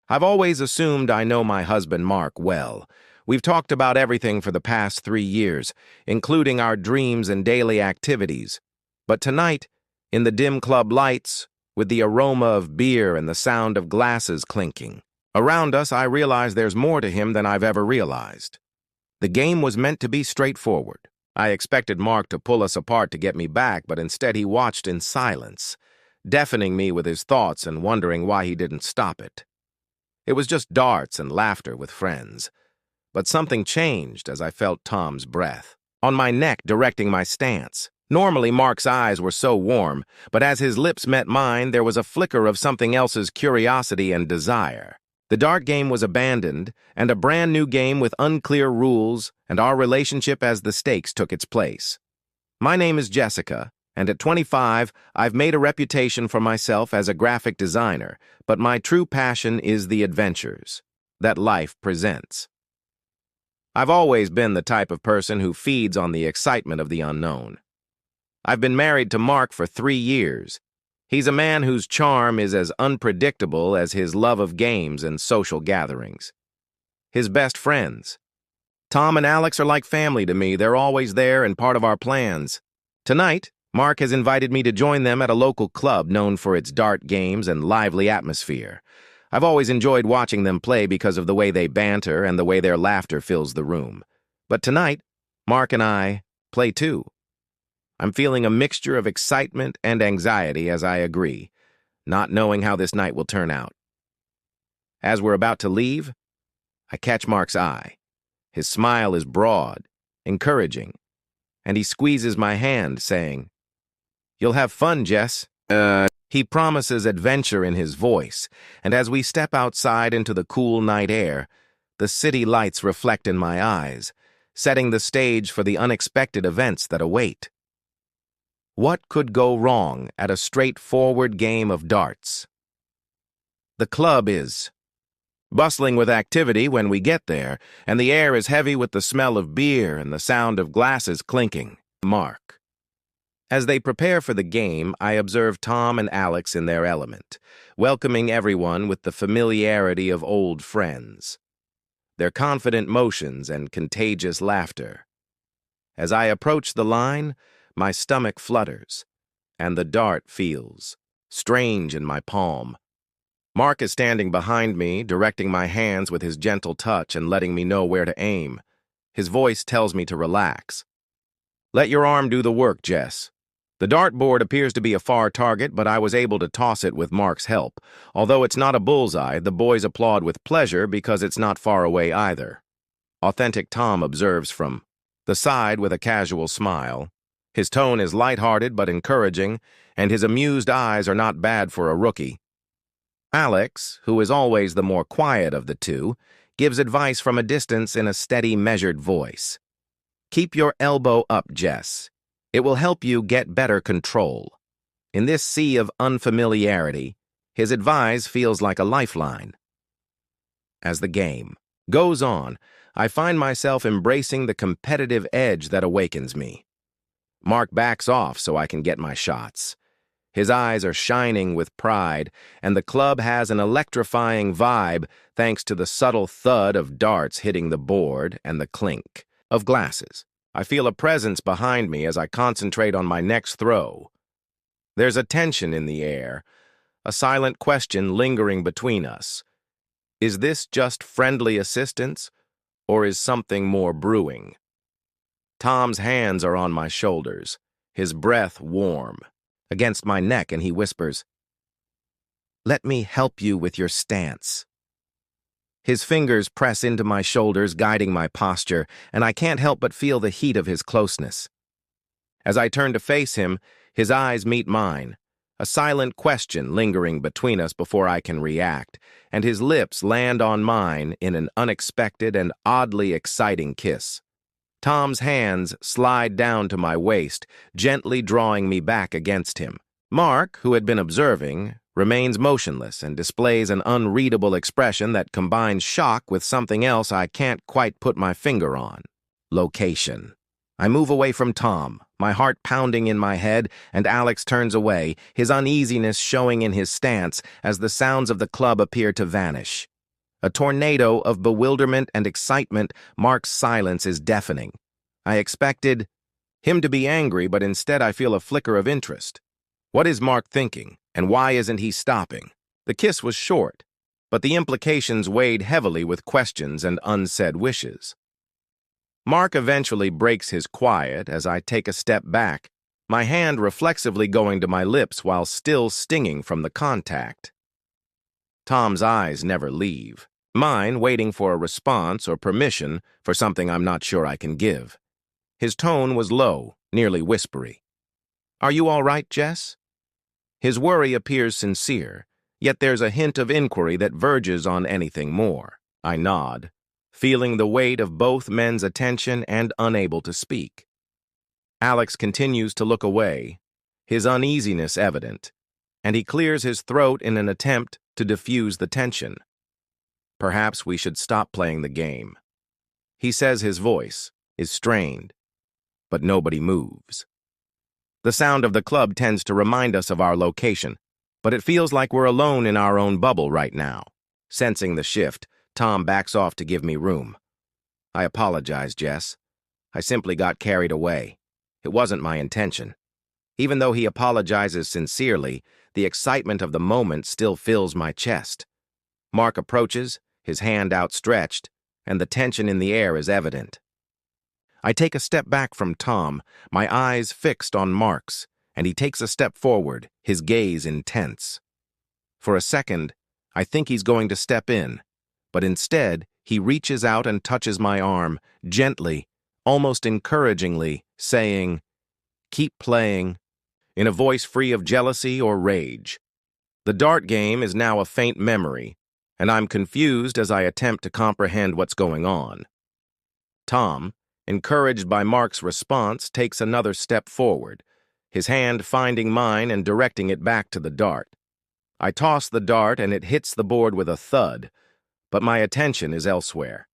I've always assumed I know my husband Mark well. We've talked about everything for the past 3 years, including our dreams and daily activities. But tonight, in the dim club lights, with the aroma of beer and the sound of glasses clinking around us, I realize there's more to him than I've ever realized. The game was meant to be straightforward. I expected Mark to pull us apart to get me back, but instead he watched in silence, deafening me with his thoughts and wondering why he didn't stop it. It was just darts and laughter with friends. But something changed as I felt Tom's breath on my neck, directing my stance. Normally, Mark's eyes were so warm, but as his lips met mine, there was a flicker of something else's curiosity and desire. The dart game was abandoned, and a brand new game with unclear rules, and our relationship as the stakes took its place. My name is Jessica, and at 25, I've made a reputation for myself as a graphic designer, but my true passion is the adventures that life presents. I've always been the type of person who feeds on the excitement of the unknown. I've been married to Mark for 3 years. He's a man whose charm is as unpredictable as his love of games and social gatherings. His best friends. Tom and Alex are like family to me. They're always there and part of our plans. Tonight, Mark has invited me to join them at a local club known for its dart games and lively atmosphere. I've always enjoyed watching them play because of the way they banter and the way their laughter fills the room. But tonight, Mark and I play too. I'm feeling a mixture of excitement and anxiety as I agree, not knowing how this night will turn out. As we're about to leave, I catch Mark's eye. His smile is broad, encouraging, and he squeezes my hand, saying, "You'll have fun, Jess." He promises adventure in his voice, and as we step outside into the cool night air, the city lights reflect in my eyes, setting the stage for the unexpected events that await. What could go wrong at a straightforward game of darts? The club is bustling with activity when we get there, and the air is heavy with the smell of beer and the sound of glasses clinking. Mark. As they prepare for the game, I observe Tom and Alex in their element, welcoming everyone with the familiarity of old friends, their confident motions and contagious laughter. As I approach the line, my stomach flutters, and the dart feels strange in my palm. Mark is standing behind me, directing my hands with his gentle touch and letting me know where to aim. His voice tells me to relax. "Let your arm do the work, Jess." The dartboard appears to be a far target, but I was able to toss it with Mark's help. Although it's not a bullseye, the boys applaud with pleasure because it's not far away either. Authentic Tom observes from the side with a casual smile. His tone is lighthearted but encouraging, and his amused eyes are not bad for a rookie. Alex, who is always the more quiet of the two, gives advice from a distance in a steady, measured voice. "Keep your elbow up, Jess. It will help you get better control." In this sea of unfamiliarity, his advice feels like a lifeline. As the game goes on, I find myself embracing the competitive edge that awakens me. Mark backs off so I can get my shots. His eyes are shining with pride, and the club has an electrifying vibe thanks to the subtle thud of darts hitting the board and the clink of glasses. I feel a presence behind me as I concentrate on my next throw. There's a tension in the air, a silent question lingering between us. Is this just friendly assistance, or is something more brewing? Tom's hands are on my shoulders, his breath warm against my neck, and he whispers, "Let me help you with your stance." His fingers press into my shoulders, guiding my posture, and I can't help but feel the heat of his closeness. As I turn to face him, his eyes meet mine, a silent question lingering between us before I can react, and his lips land on mine in an unexpected and oddly exciting kiss. Tom's hands slide down to my waist, gently drawing me back against him. Mark, who had been observing, remains motionless and displays an unreadable expression that combines shock with something else I can't quite put my finger on. Location. I move away from Tom, my heart pounding in my head, and Alex turns away, his uneasiness showing in his stance as the sounds of the club appear to vanish. A tornado of bewilderment and excitement. Mark's silence is deafening. I expected him to be angry, but instead I feel a flicker of interest. What is Mark thinking, and why isn't he stopping? The kiss was short, but the implications weighed heavily with questions and unsaid wishes. Mark eventually breaks his quiet as I take a step back, my hand reflexively going to my lips while still stinging from the contact. Tom's eyes never leave, mine waiting for a response or permission for something I'm not sure I can give. His tone was low, nearly whispery. "Are you all right, Jess?" His worry appears sincere, yet there's a hint of inquiry that verges on anything more. I nod, feeling the weight of both men's attention and unable to speak. Alex continues to look away, his uneasiness evident, and he clears his throat in an attempt to diffuse the tension. Perhaps we should stop playing the game. He says his voice is strained, but nobody moves. The sound of the club tends to remind us of our location, but it feels like we're alone in our own bubble right now. Sensing the shift, Tom backs off to give me room. "I apologize, Jess. I simply got carried away. It wasn't my intention." Even though he apologizes sincerely, the excitement of the moment still fills my chest. Mark approaches, his hand outstretched, and the tension in the air is evident. I take a step back from Tom, my eyes fixed on Mark's, and he takes a step forward, his gaze intense. For a second, I think he's going to step in, but instead, he reaches out and touches my arm, gently, almost encouragingly, saying, "Keep playing," in a voice free of jealousy or rage. The dart game is now a faint memory, and I'm confused as I attempt to comprehend what's going on. Tom, encouraged by Mark's response, takes another step forward, his hand finding mine and directing it back to the dart. I toss the dart and it hits the board with a thud, but my attention is elsewhere.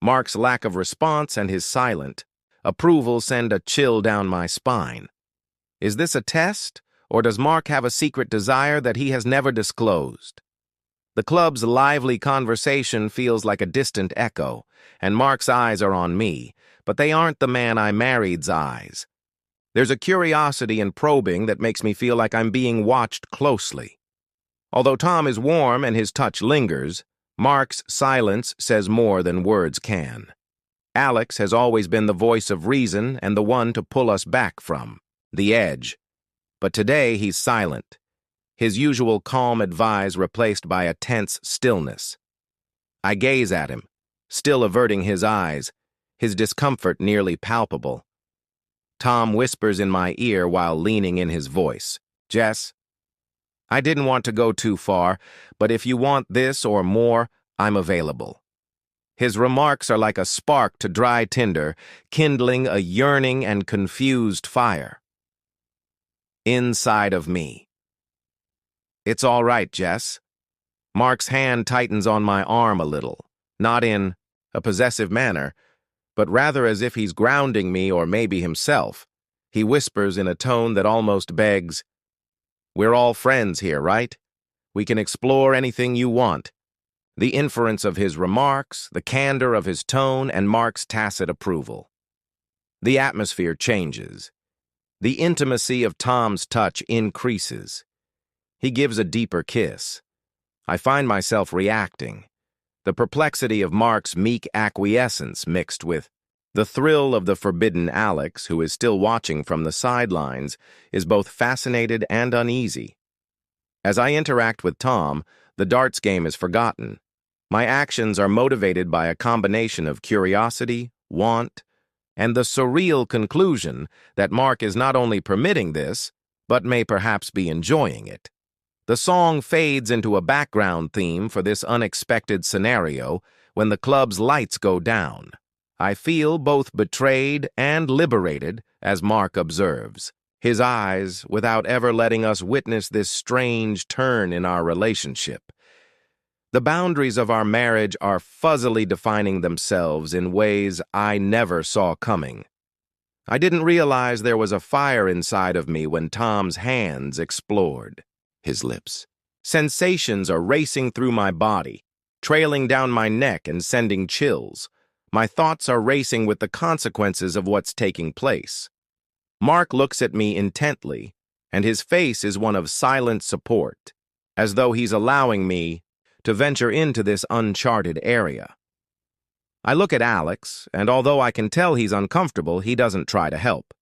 Mark's lack of response and his silent approval send a chill down my spine. Is this a test, or does Mark have a secret desire that he has never disclosed? The club's lively conversation feels like a distant echo, and Mark's eyes are on me, but they aren't the man I married's eyes. There's a curiosity and probing that makes me feel like I'm being watched closely. Although Tom is warm and his touch lingers, Mark's silence says more than words can. Alex has always been the voice of reason and the one to pull us back from the edge. But today he's silent, his usual calm advise replaced by a tense stillness. I gaze at him, still averting his eyes, his discomfort nearly palpable. Tom whispers in my ear while leaning in his voice, "Jess, I didn't want to go too far, but if you want this or more, I'm available." His remarks are like a spark to dry tinder, kindling a yearning and confused fire. Inside of me. "It's all right, Jess." Mark's hand tightens on my arm a little, not in a possessive manner, but rather as if he's grounding me or maybe himself. He whispers in a tone that almost begs, "We're all friends here, right? We can explore anything you want." The inference of his remarks, the candor of his tone, and Mark's tacit approval. The atmosphere changes. The intimacy of Tom's touch increases. He gives a deeper kiss. I find myself reacting. The perplexity of Mark's meek acquiescence mixed with the thrill of the forbidden Alex, who is still watching from the sidelines, is both fascinated and uneasy. As I interact with Tom, the darts game is forgotten. My actions are motivated by a combination of curiosity, want, and the surreal conclusion that Mark is not only permitting this, but may perhaps be enjoying it. The song fades into a background theme for this unexpected scenario when the club's lights go down. I feel both betrayed and liberated, as Mark observes, his eyes without ever letting us witness this strange turn in our relationship. The boundaries of our marriage are fuzzily defining themselves in ways I never saw coming. I didn't realize there was a fire inside of me when Tom's hands explored his lips. Sensations are racing through my body. trailing down my neck and sending chills. My thoughts are racing with the consequences of what's taking place. Mark looks at me intently, and his face is one of silent support, as though he's allowing me to venture into this uncharted area. I look at Alex, and although I can tell he's uncomfortable, he doesn't try to help.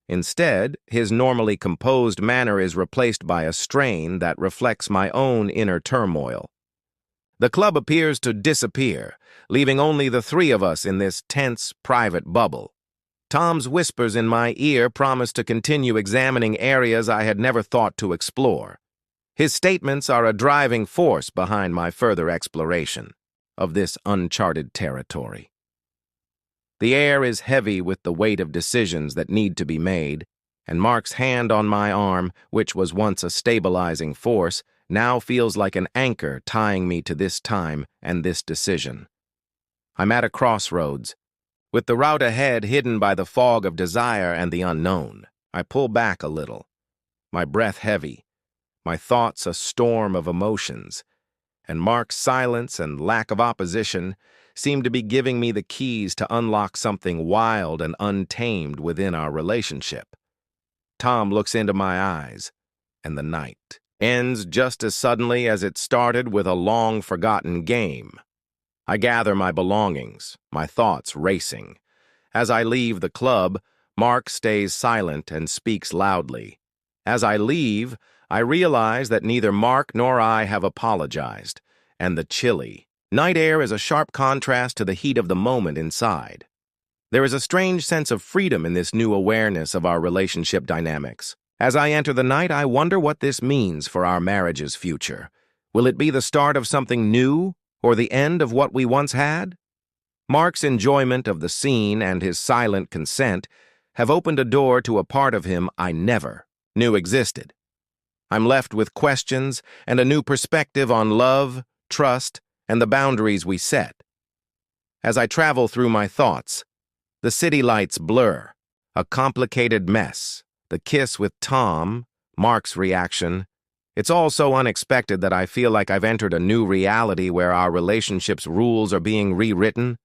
Instead, his normally composed manner is replaced by a strain that reflects my own inner turmoil. The club appears to disappear, leaving only the three of us in this tense, private bubble. Tom's whispers in my ear promise to continue examining areas I had never thought to explore. His statements are a driving force behind my further exploration of this uncharted territory. The air is heavy with the weight of decisions that need to be made, and Mark's hand on my arm, which was once a stabilizing force, now feels like an anchor tying me to this time and this decision. I'm at a crossroads. With the route ahead hidden by the fog of desire and the unknown, I pull back a little, my breath heavy, my thoughts a storm of emotions, and Mark's silence and lack of opposition seem to be giving me the keys to unlock something wild and untamed within our relationship. Tom looks into my eyes, and the night ends just as suddenly as it started with a long-forgotten game. I gather my belongings, my thoughts racing. As I leave the club, Mark stays silent and speaks loudly. As I leave, I realize that neither Mark nor I have apologized, and the chilly night air is a sharp contrast to the heat of the moment inside. There is a strange sense of freedom in this new awareness of our relationship dynamics. As I enter the night, I wonder what this means for our marriage's future. Will it be the start of something new, or the end of what we once had? Mark's enjoyment of the scene and his silent consent have opened a door to a part of him I never knew existed. I'm left with questions and a new perspective on love, trust, and the boundaries we set. As I travel through my thoughts, the city lights blur, a complicated mess, the kiss with Tom, Mark's reaction. It's all so unexpected that I feel like I've entered a new reality where our relationship's rules are being rewritten.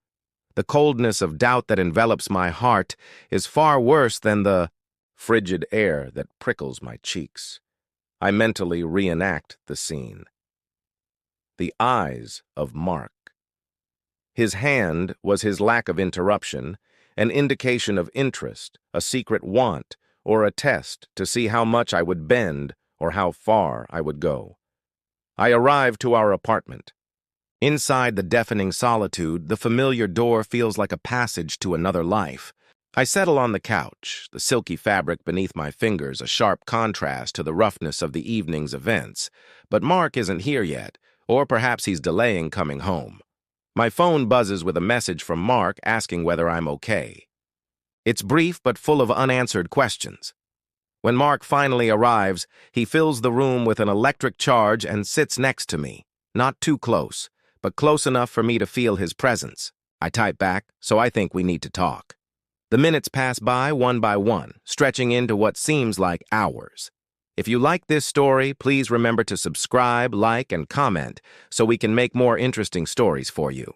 The coldness of doubt that envelops my heart is far worse than the frigid air that prickles my cheeks. I mentally reenact the scene. The eyes of Mark. His hand was his lack of interruption, an indication of interest, a secret want, or a test to see how much I would bend or how far I would go. I arrived to our apartment. Inside the deafening solitude, the familiar door feels like a passage to another life. I settle on the couch, the silky fabric beneath my fingers a sharp contrast to the roughness of the evening's events. But Mark isn't here yet, or perhaps he's delaying coming home. My phone buzzes with a message from Mark asking whether I'm okay. It's brief but full of unanswered questions. When Mark finally arrives, he fills the room with an electric charge and sits next to me, not too close, but close enough for me to feel his presence. I type back, so I think we need to talk. The minutes pass by one, stretching into what seems like hours. If you like this story, please remember to subscribe, like, and comment so we can make more interesting stories for you.